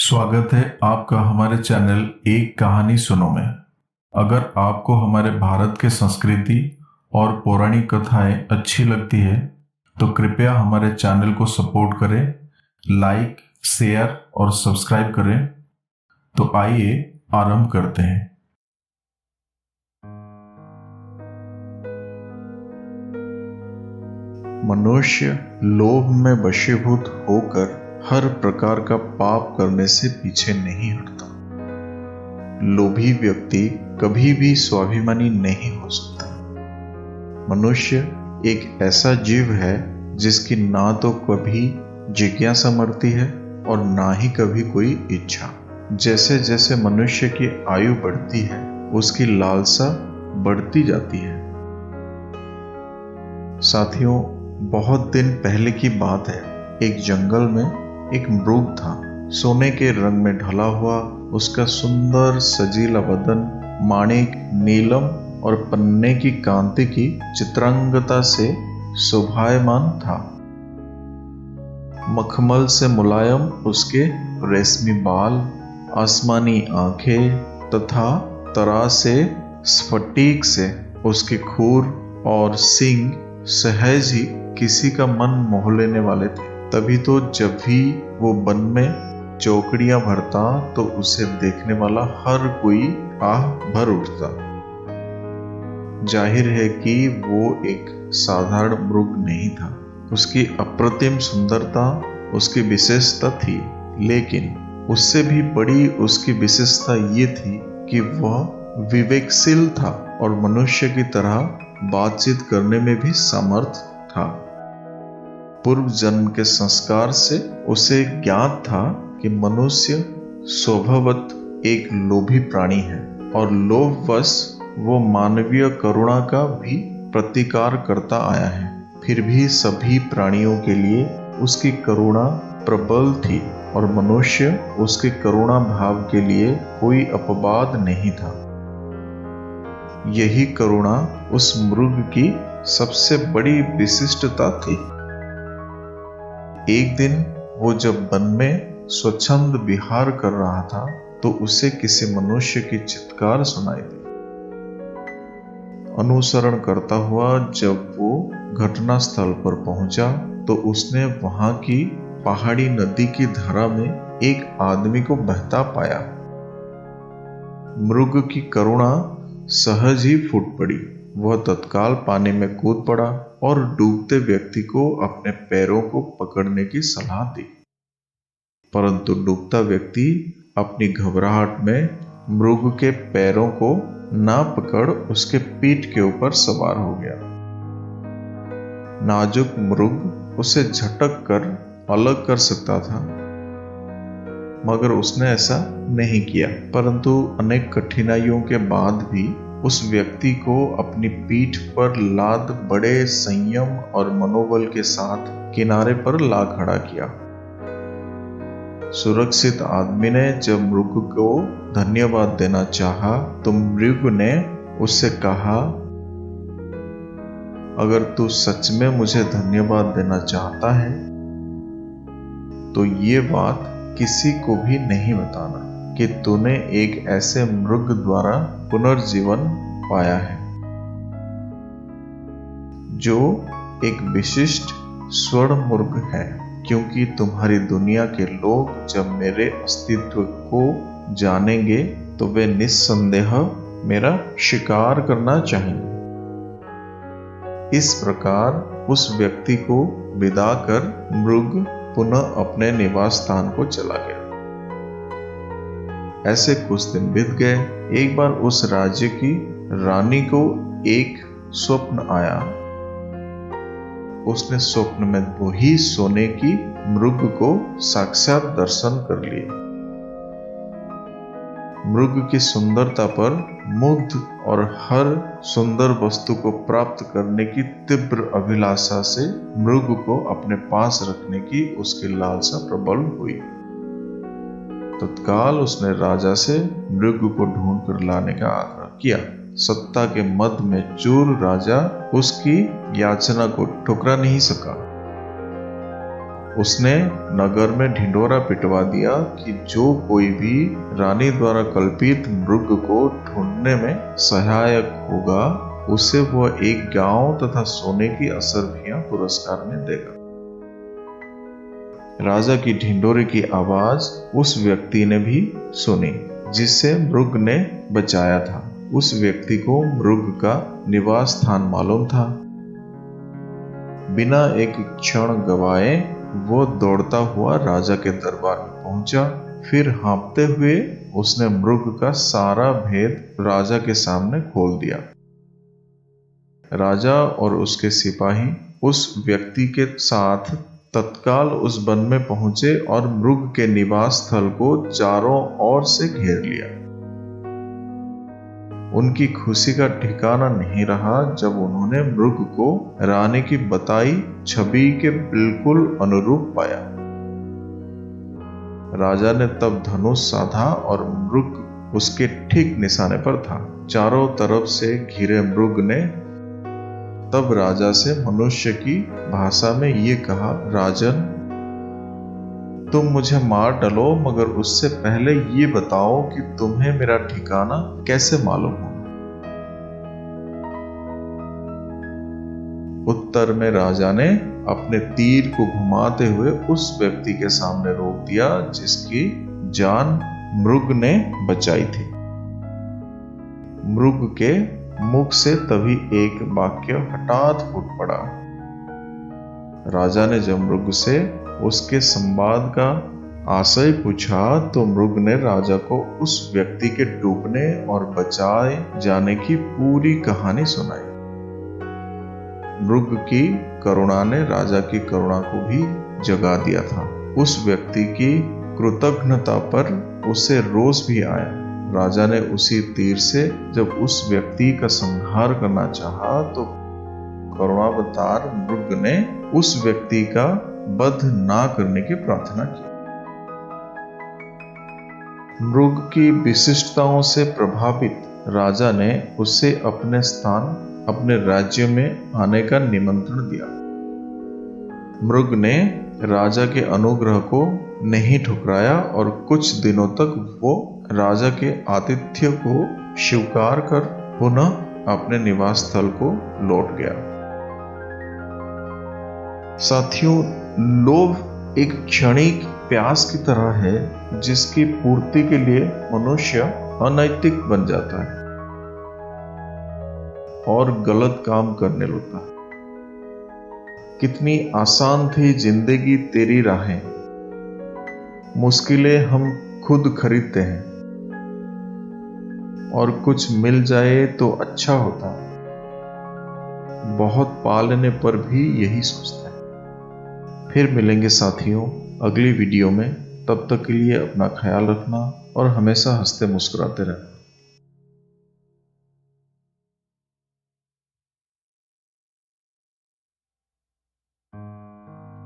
स्वागत है आपका हमारे चैनल एक कहानी सुनो में। अगर आपको हमारे भारत के संस्कृति और पौराणिक कथाएं अच्छी लगती है तो कृपया हमारे चैनल को सपोर्ट करें, लाइक, शेयर और सब्सक्राइब करें। तो आइए आरंभ करते हैं। मनुष्य लोभ में वशीभूत होकर हर प्रकार का पाप करने से पीछे नहीं हटता। लोभी व्यक्ति कभी भी स्वाभिमानी नहीं हो सकता। मनुष्य एक ऐसा जीव है जिसकी ना तो कभी जिज्ञासा मरती है और ना ही कभी कोई इच्छा। जैसे जैसे मनुष्य की आयु बढ़ती है उसकी लालसा बढ़ती जाती है। साथियों, बहुत दिन पहले की बात है। एक जंगल में एक मृग था। सोने के रंग में ढला हुआ उसका सुंदर सजीला बदन माणिक, नीलम और पन्ने की कांति की चित्रांगता से शोभायमान था। मखमल से मुलायम उसके रेशमी बाल, आसमानी आंखें तथा तरह से स्फटिक से उसके खूर और सींग सहज ही किसी का मन मोह लेने वाले थे। तभी तो जब भी वो वन में चौकड़ियां भरता तो उसे देखने वाला हर कोई आह भर उठता। जाहिर है कि वो एक साधारण मृग नहीं था। उसकी अप्रतिम सुंदरता उसकी विशेषता थी, लेकिन उससे भी बड़ी उसकी विशेषता ये थी कि वह विवेकशील था और मनुष्य की तरह बातचीत करने में भी समर्थ था। पूर्व जन्म के संस्कार से उसे ज्ञात था कि मनुष्य स्वभावत एक लोभी प्राणी है और लोभवश वो मानवीय करुणा का भी प्रतिकार करता आया है। फिर भी सभी प्राणियों के लिए उसकी करुणा प्रबल थी और मनुष्य उसके करुणा भाव के लिए कोई अपवाद नहीं था। यही करुणा उस मृग की सबसे बड़ी विशिष्टता थी। एक दिन वो जब वन में स्वच्छंद विहार कर रहा था तो उसे किसी मनुष्य की चित्कार सुनाई दी। अनुसरण करता हुआ जब वो घटना स्थल पर पहुंचा तो उसने वहां की पहाड़ी नदी की धारा में एक आदमी को बहता पाया। मृग की करुणा सहज ही फूट पड़ी। वह तत्काल पानी में कूद पड़ा और डूबते व्यक्ति को अपने पैरों को पकड़ने की सलाह दी। परंतु डूबता व्यक्ति अपनी घबराहट में मृग के पैरों को ना पकड़ उसके पीठ के ऊपर सवार हो गया। नाजुक मृग उसे झटक कर अलग कर सकता था, मगर उसने ऐसा नहीं किया। परंतु अनेक कठिनाइयों के बाद भी उस व्यक्ति को अपनी पीठ पर लाद बड़े संयम और मनोबल के साथ किनारे पर ला खड़ा किया। सुरक्षित आदमी ने जब मृग को धन्यवाद देना चाहा तो मृग ने उससे कहा, अगर तू सच में मुझे धन्यवाद देना चाहता है तो ये बात किसी को भी नहीं बताना कि तूने एक ऐसे मृग द्वारा पुनर्जीवन पाया है जो एक विशिष्ट स्वर्ण मृग है, क्योंकि तुम्हारी दुनिया के लोग जब मेरे अस्तित्व को जानेंगे तो वे निस्संदेह मेरा शिकार करना चाहेंगे। इस प्रकार उस व्यक्ति को विदा कर मृग पुनः अपने निवास स्थान को चला गया। ऐसे कुछ दिन बीत गए। एक बार उस राज्य की रानी को एक स्वप्न आया। उसने स्वप्न में वही सोने की मृग को साक्षात दर्शन कर लिया। मृग की सुंदरता पर मुग्ध और हर सुंदर वस्तु को प्राप्त करने की तीव्र अभिलाषा से मृग को अपने पास रखने की उसकी लालसा प्रबल हुई। तत्काल उसने राजा से मृग को ढूंढ कर लाने का आग्रह किया। सत्ता के मद में चूर राजा उसकी याचना को ठुकरा नहीं सका। उसने नगर में ढिंढोरा पिटवा दिया कि जो कोई भी रानी द्वारा कल्पित मृग को ढूंढने में सहायक होगा उसे वह एक गांव तथा सोने की असरफियां पुरस्कार में देगा। राजा की ढिंढोरे की आवाज उस व्यक्ति ने भी सुनी जिससे मृग ने बचाया था। उस व्यक्ति को मृग का निवास स्थान मालूम था। बिना एक क्षण गवाए वो दौड़ता हुआ राजा के दरबार में पहुंचा। फिर हाँफते हुए उसने मृग का सारा भेद राजा के सामने खोल दिया। राजा और उसके सिपाही उस व्यक्ति के साथ तत्काल उस वन में पहुंचे और मृग के निवास स्थल को चारों ओर से घेर लिया। उनकी खुशी का ठिकाना नहीं रहा जब उन्होंने मृग को रानी की बताई छवि के बिल्कुल अनुरूप पाया। राजा ने तब धनुष साधा और मृग उसके ठीक निशाने पर था। चारों तरफ से घिरे मृग ने तब राजा से मनुष्य की भाषा में ये कहा, राजन, तुम मुझे मार डालो, मगर उससे पहले ये बताओ कि तुम्हें मेरा ठिकाना कैसे मालूम हो। उत्तर में राजा ने अपने तीर को घुमाते हुए उस व्यक्ति के सामने रोक दिया जिसकी जान मृग ने बचाई थी। मृग के मुख से तभी एक वाक्य हठात फूट पड़ा। राजा ने जब मृग से उसके संवाद का आशय पूछा तो मृग ने राजा को उस व्यक्ति के डूबने और बचाए जाने की पूरी कहानी सुनाई। मृग की करुणा ने राजा की करुणा को भी जगा दिया था। उस व्यक्ति की कृतज्ञता पर उसे रोष भी आया। राजा ने उसी तीर से जब उस व्यक्ति का संहार करना चाहा तो करुणावतार मृग ने उस व्यक्ति का वध ना करने की प्रार्थना की। मृग की विशिष्टताओं से प्रभावित राजा ने उसे अपने स्थान, अपने राज्य में आने का निमंत्रण दिया। मृग ने राजा के अनुग्रह को नहीं ठुकराया और कुछ दिनों तक वो राजा के आतिथ्य को स्वीकार कर पुनः अपने निवास स्थल को लौट गया। साथियों, लोभ एक क्षणिक प्यास की तरह है जिसकी पूर्ति के लिए मनुष्य अनैतिक बन जाता है और गलत काम करने लगता है। कितनी आसान थी जिंदगी तेरी राहें, मुश्किलें हम खुद खरीदते हैं और कुछ मिल जाए तो अच्छा होता। बहुत पालने पर भी यही सोचते हैं। फिर मिलेंगे साथियों अगली वीडियो में। तब तक के लिए अपना ख्याल रखना और हमेशा हंसते मुस्कुराते रहना।